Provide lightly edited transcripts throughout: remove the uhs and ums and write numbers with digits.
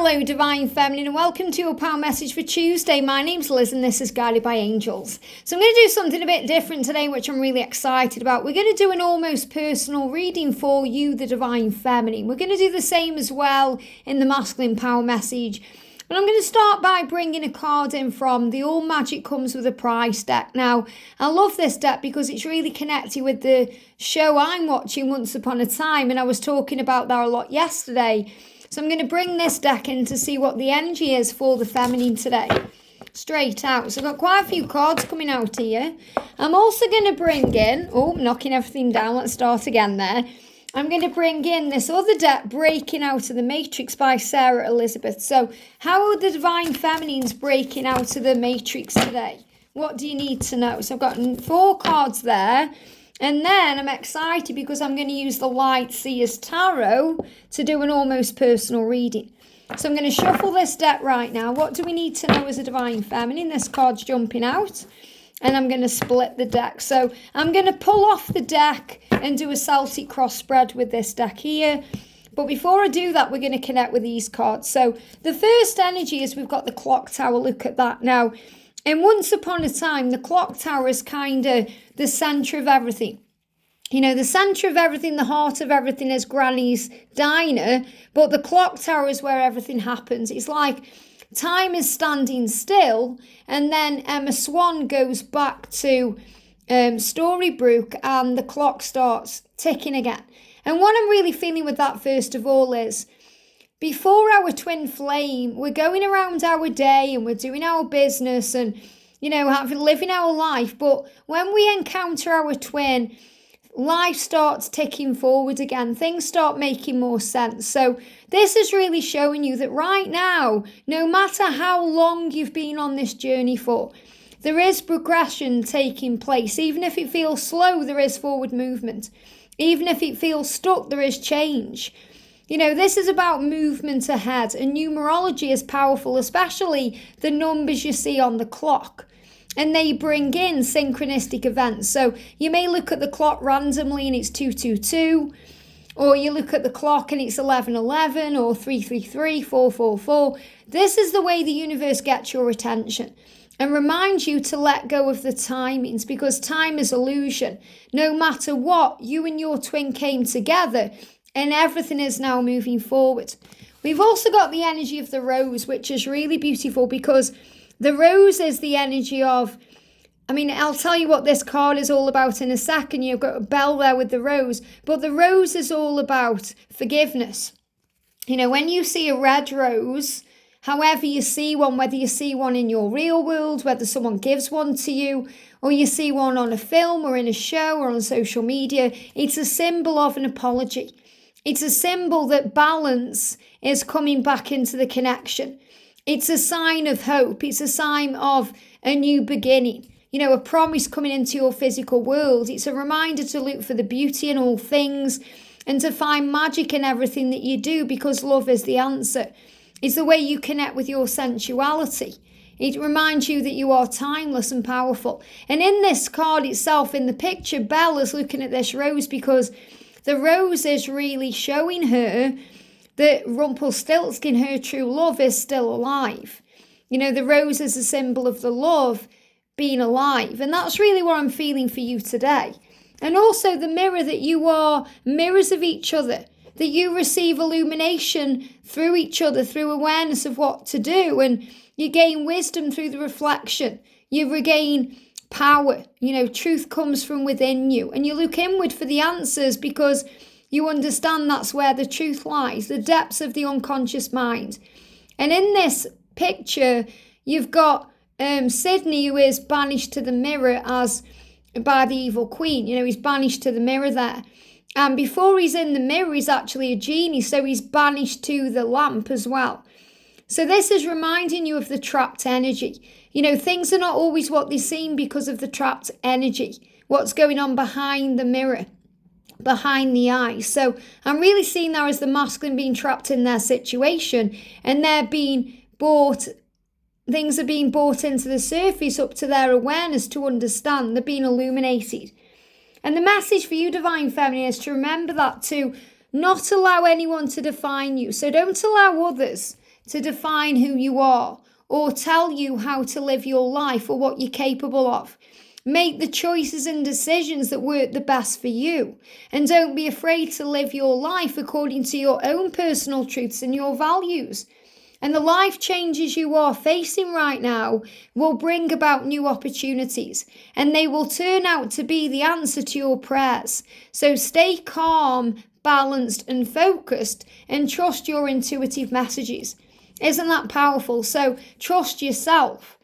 Hello, Divine Feminine, and welcome to your Power Message for Tuesday. My name's Liz, and this is Guided by Angels. So I'm going to do something a bit different today, which I'm really excited about. We're going to do an almost personal reading for you, the Divine Feminine. We're going to do the same as well in the Masculine Power Message. But I'm going to start by bringing a card in from the All Magic Comes With a Price deck. Now, I love this deck because it's really connected with the show I'm watching, Once Upon a Time, and I was talking about that a lot yesterday. So I'm going to bring this deck in to see what the energy is for the feminine today. Straight out. So I've got quite a few cards coming out here. I'm also going to bring in, knocking everything down. Let's start again there. I'm going to bring in this other deck, Breaking Out of the Matrix by Sarah Elizabeth. So how are the Divine Feminines breaking out of the Matrix today? What do you need to know? So I've got 4 cards there. And then I'm excited because I'm going to use the Lightseers Tarot to do an almost personal reading. So I'm going to shuffle this deck right now. What do we need to know as a Divine Feminine? This card's jumping out. And I'm going to split the deck. So I'm going to pull off the deck and do a Celtic cross spread with this deck here. But before I do that, we're going to connect with these cards. So the first energy is we've got the clock tower. Look at that now. And once upon a time, the clock tower is kind of the centre of everything. You know, the centre of everything, the heart of everything is Granny's diner, but the clock tower is where everything happens. It's like time is standing still, and then Emma Swan goes back to Storybrooke, and the clock starts ticking again. And what I'm really feeling with that, first of all, is before our twin flame, we're going around our day and we're doing our business and, you know, living our life. But when we encounter our twin, life starts ticking forward again. Things start making more sense. So this is really showing you that right now, no matter how long you've been on this journey for, there is progression taking place. Even if it feels slow, there is forward movement. Even if it feels stuck, there is change. You know, this is about movement ahead, and numerology is powerful, especially the numbers you see on the clock. And they bring in synchronistic events. So you may look at the clock randomly and it's 222, or you look at the clock and it's 1111 or 333, 444. This is the way the universe gets your attention and reminds you to let go of the timings, because time is illusion. No matter what, you and your twin came together and everything is now moving forward. We've also got the energy of the rose, which is really beautiful because the rose is the energy of, I'll tell you what this card is all about in a second. You've got a bell there with the rose, but the rose is all about forgiveness. You know, when you see a red rose, however you see one, whether you see one in your real world, whether someone gives one to you, or you see one on a film or in a show or on social media, it's a symbol of an apology. It's a symbol that balance is coming back into the connection. It's a sign of hope. It's a sign of a new beginning. You know, a promise coming into your physical world. It's a reminder to look for the beauty in all things and to find magic in everything that you do, because love is the answer. It's the way you connect with your sensuality. It reminds you that you are timeless and powerful. And in this card itself, in the picture, Bella's looking at this rose because the rose is really showing her that Rumpelstiltskin, her true love, is still alive. You know, the rose is a symbol of the love being alive. And that's really what I'm feeling for you today. And also the mirror, that you are mirrors of each other, that you receive illumination through each other, through awareness of what to do. And you gain wisdom through the reflection. You regain power. You know, truth comes from within you. And you look inward for the answers because you understand that's where the truth lies, the depths of the unconscious mind. And in this picture, you've got Sydney, who is banished to the mirror as by the evil queen. You know, he's banished to the mirror there. And before he's in the mirror, he's actually a genie, so he's banished to the lamp as well. So this is reminding you of the trapped energy. You know, things are not always what they seem because of the trapped energy. What's going on behind the mirror, behind the eyes. So I'm really seeing that as the masculine being trapped in their situation, and they're being brought, things are being brought into the surface up to their awareness to understand. They're being illuminated. And the message for you, Divine Feminine, is to remember that, to not allow anyone to define you. So don't allow others to define who you are or tell you how to live your life or what you're capable of. Make the choices and decisions that work the best for you. And don't be afraid to live your life according to your own personal truths and your values. And the life changes you are facing right now will bring about new opportunities, and they will turn out to be the answer to your prayers. So stay calm, balanced, and focused, and trust your intuitive messages. Isn't that powerful? So trust yourself.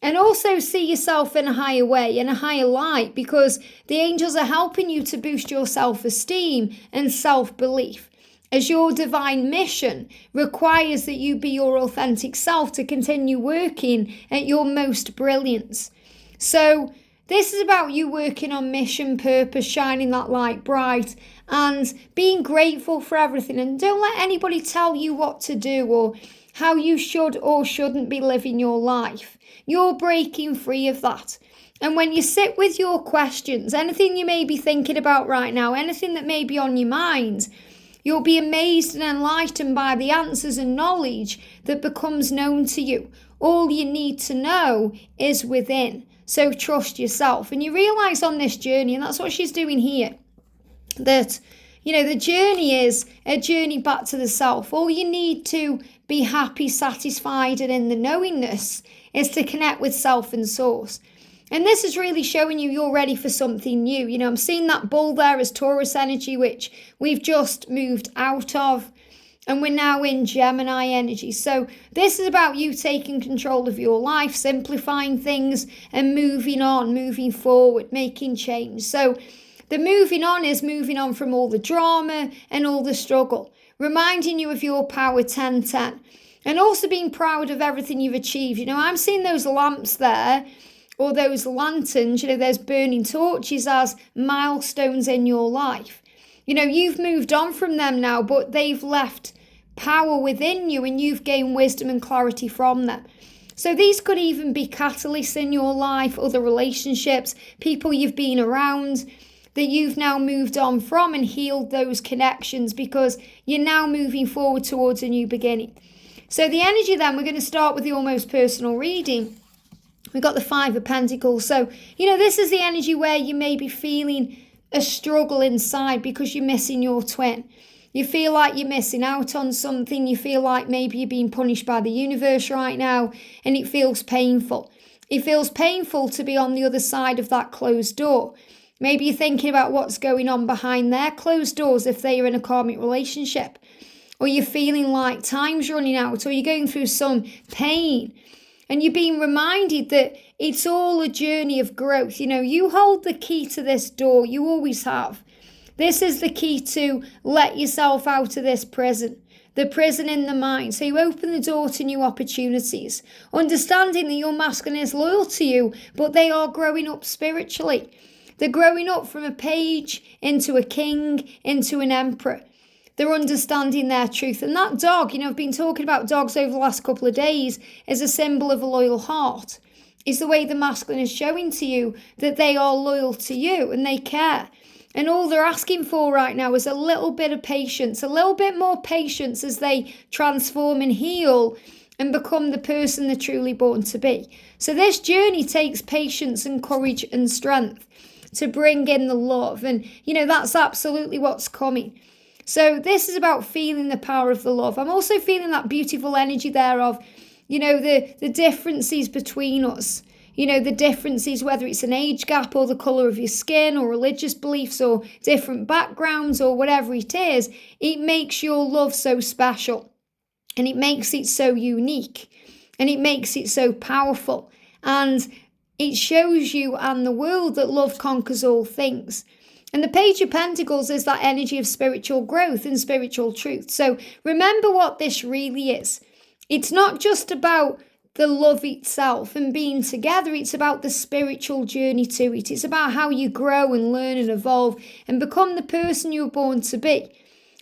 And also see yourself in a higher way, in a higher light, because the angels are helping you to boost your self-esteem and self-belief, as your divine mission requires that you be your authentic self to continue working at your most brilliance. So this is about you working on mission, purpose, shining that light bright, and being grateful for everything. And don't let anybody tell you what to do or how you should or shouldn't be living your life. You're breaking free of that. And when you sit with your questions, anything you may be thinking about right now, anything that may be on your mind, you'll be amazed and enlightened by the answers and knowledge that becomes known to you. All you need to know is within. So trust yourself. And you realize on this journey, and that's what she's doing here, that, the journey is a journey back to the self. All you need to be happy, satisfied, and in the knowingness is to connect with self and source. And this is really showing you're ready for something new. I'm seeing that bull there as Taurus energy, which we've just moved out of. And we're now in Gemini energy. So this is about you taking control of your life, simplifying things and moving on, moving forward, making change. So the moving on is moving on from all the drama and all the struggle, reminding you of your power 10-10. And also being proud of everything you've achieved. I'm seeing those lamps there, or those lanterns, there's burning torches as milestones in your life. You've moved on from them now, but they've left power within you and you've gained wisdom and clarity from them. So these could even be catalysts in your life, other relationships, people you've been around that you've now moved on from and healed those connections because you're now moving forward towards a new beginning. So the energy then, we're going to start with the almost personal reading. We've got the Five of Pentacles. So, this is the energy where you may be feeling a struggle inside because you're missing your twin. You feel like you're missing out on something. You feel like maybe you're being punished by the universe right now, and it feels painful. It feels painful to be on the other side of that closed door. Maybe you're thinking about what's going on behind their closed doors if they are in a karmic relationship. Or you're feeling like time's running out, or you're going through some pain. And you're being reminded that it's all a journey of growth. You hold the key to this door. You always have. This is the key to let yourself out of this prison. The prison in the mind. So you open the door to new opportunities. Understanding that your masculine is loyal to you, but they are growing up spiritually. They're growing up from a page into a king, into an emperor. They're understanding their truth. And that dog, I've been talking about dogs over the last couple of days, is a symbol of a loyal heart. It's the way the masculine is showing to you that they are loyal to you and they care. And all they're asking for right now is a little bit of patience, a little bit more patience as they transform and heal and become the person they're truly born to be. So this journey takes patience and courage and strength to bring in the love. And, that's absolutely what's coming. So this is about feeling the power of the love. I'm also feeling that beautiful energy there of, the differences between us. The differences, whether it's an age gap or the colour of your skin or religious beliefs or different backgrounds or whatever it is, it makes your love so special and it makes it so unique and it makes it so powerful. And it shows you and the world that love conquers all things. And the Page of Pentacles is that energy of spiritual growth and spiritual truth. So remember what this really is. It's not just about the love itself and being together. It's about the spiritual journey to it. It's about how you grow and learn and evolve and become the person you were born to be.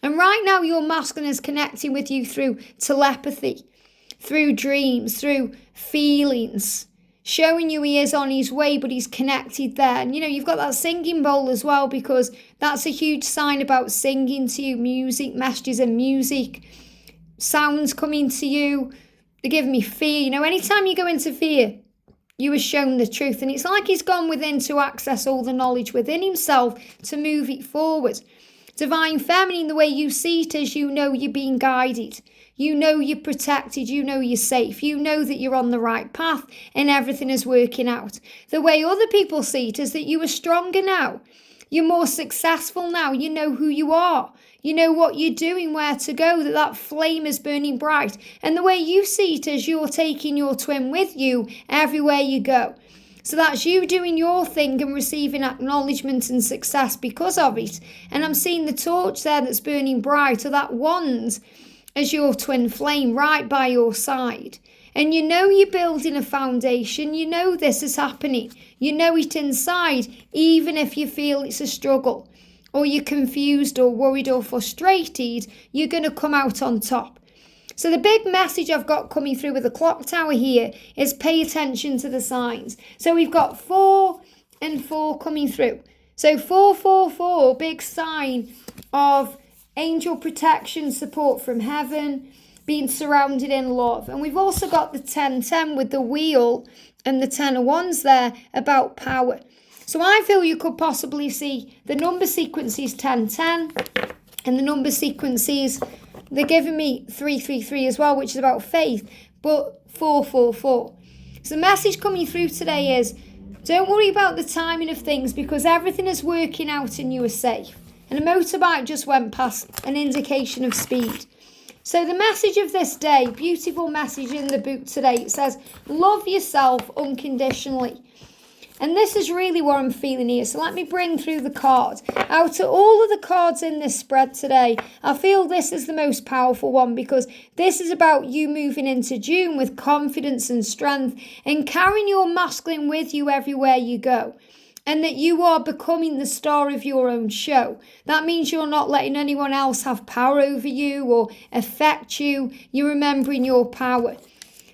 And right now your masculine is connecting with you through telepathy, through dreams, through feelings, showing you he is on his way, but he's connected there. And, you've got that singing bowl as well, because that's a huge sign about singing to you, music, messages and music. sounds coming to you. They're giving me fear. You know, anytime you go into fear, you are shown the truth. And it's like he's gone within to access all the knowledge within himself to move it forward. Divine feminine, the way you see it is, you know you're being guided. You know you're protected. You know you're safe. You know that you're on the right path and everything is working out. The way other people see it is that you are stronger now. You're more successful now. You know who you are. You know what you're doing, where to go, that flame is burning bright. And the way you see it is you're taking your twin with you everywhere you go. So that's you doing your thing and receiving acknowledgement and success because of it. And I'm seeing the torch there that's burning bright, or that wand as your twin flame right by your side. And you know you're building a foundation. You know this is happening. You know it inside, even if you feel it's a struggle, or you're confused or worried or frustrated, you're going to come out on top. So the big message I've got coming through with the clock tower here is pay attention to the signs. So we've got 4 and 4 coming through. So 444, big sign of angel protection, support from heaven, being surrounded in love. And we've also got the 1010 with the wheel and the 10 of wands there about power. So I feel you could possibly see the number sequences 1010 and the number sequences, they're giving me 333 as well, which is about faith, but 444. So the message coming through today is, don't worry about the timing of things because everything is working out and you are safe. And a motorbike just went past, an indication of speed. So the message of this day, beautiful message in the book today, it says, love yourself unconditionally. And this is really what I'm feeling here. So let me bring through the card. Out of all of the cards in this spread today, I feel this is the most powerful one because this is about you moving into June with confidence and strength and carrying your masculine with you everywhere you go. And that you are becoming the star of your own show. That means you're not letting anyone else have power over you or affect you. You're remembering your power.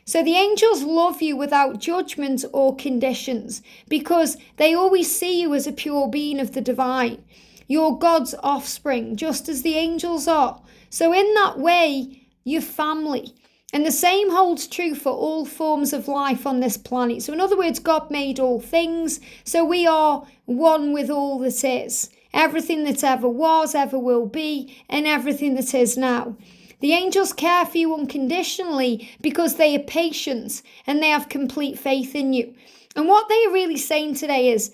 So the angels love you without judgment or conditions because they always see you as a pure being of the divine. You're God's offspring, just as the angels are. So in that way, you're family. And the same holds true for all forms of life on this planet. So in other words, God made all things. So we are one with all that is. Everything that ever was, ever will be, and everything that is now. The angels care for you unconditionally because they are patient and they have complete faith in you. And what they are really saying today is,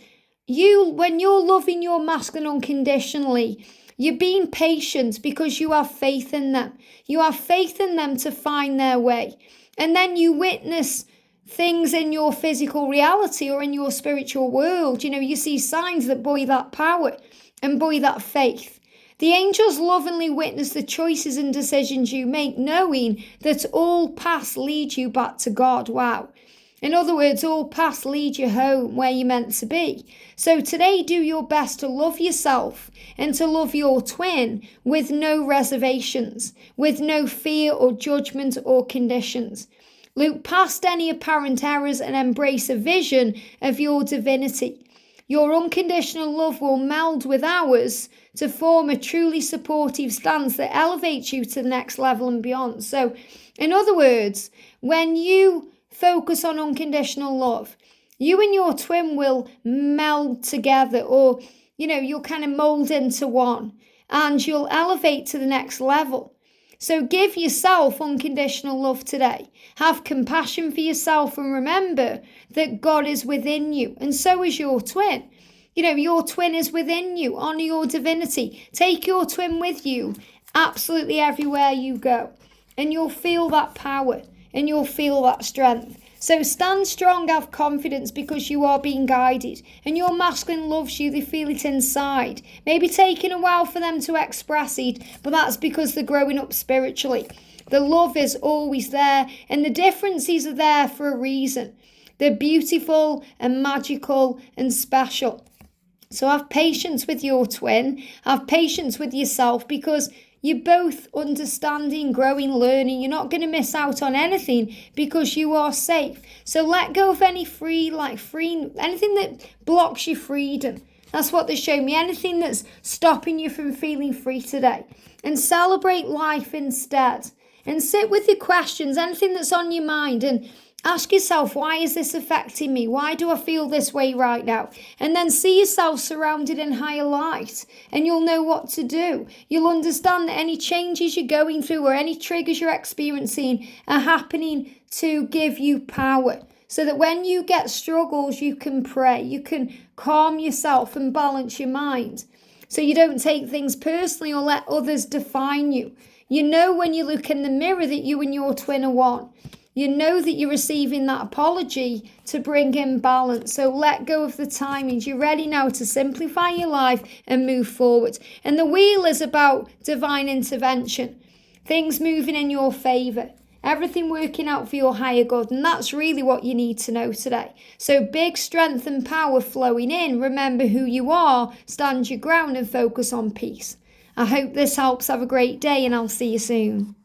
when you're loving your masculine unconditionally, you're being patient because you have faith in them. You have faith in them to find their way. And then you witness things in your physical reality or in your spiritual world. You know, you see signs that buoy that power and buoy that faith. The angels lovingly witness the choices and decisions you make, knowing that all paths lead you back to God. Wow. In other words, all paths lead you home where you're meant to be. So today, do your best to love yourself and to love your twin with no reservations, with no fear or judgment or conditions. Look past any apparent errors and embrace a vision of your divinity. Your unconditional love will meld with ours to form a truly supportive stance that elevates you to the next level and beyond. So, in other words, when you focus on unconditional love, you and your twin will meld together, or, you know, you'll kind of mold into one and you'll elevate to the next level. So give yourself unconditional love today. Have compassion for yourself and remember that God is within you and so is your twin. You know, your twin is within you. Honor your divinity. Take your twin with you absolutely everywhere you go. And you'll feel that power and you'll feel that strength. So stand strong, have confidence because you are being guided. And your masculine loves you, they feel it inside. Maybe taking a while for them to express it, but that's because they're growing up spiritually. The love is always there and the differences are there for a reason. They're beautiful and magical and special. So have patience with your twin, have patience with yourself because you're both understanding, growing, learning. You're not going to miss out on anything because you are safe. So let go of anything that blocks your freedom. That's what they show me. Anything that's stopping you from feeling free today. And celebrate life instead. And sit with your questions, anything that's on your mind, and ask yourself, why is this affecting me? Why do I feel this way right now? And then see yourself surrounded in higher light, and you'll know what to do. You'll understand that any changes you're going through or any triggers you're experiencing are happening to give you power. So that when you get struggles, you can pray, you can calm yourself and balance your mind. So you don't take things personally or let others define you. You know when you look in the mirror that you and your twin are one. You know that you're receiving that apology to bring in balance. So let go of the timings. You're ready now to simplify your life and move forward. And the wheel is about divine intervention. Things moving in your favour. Everything working out for your higher good. And that's really what you need to know today. So big strength and power flowing in. Remember who you are. Stand your ground and focus on peace. I hope this helps. Have a great day and I'll see you soon.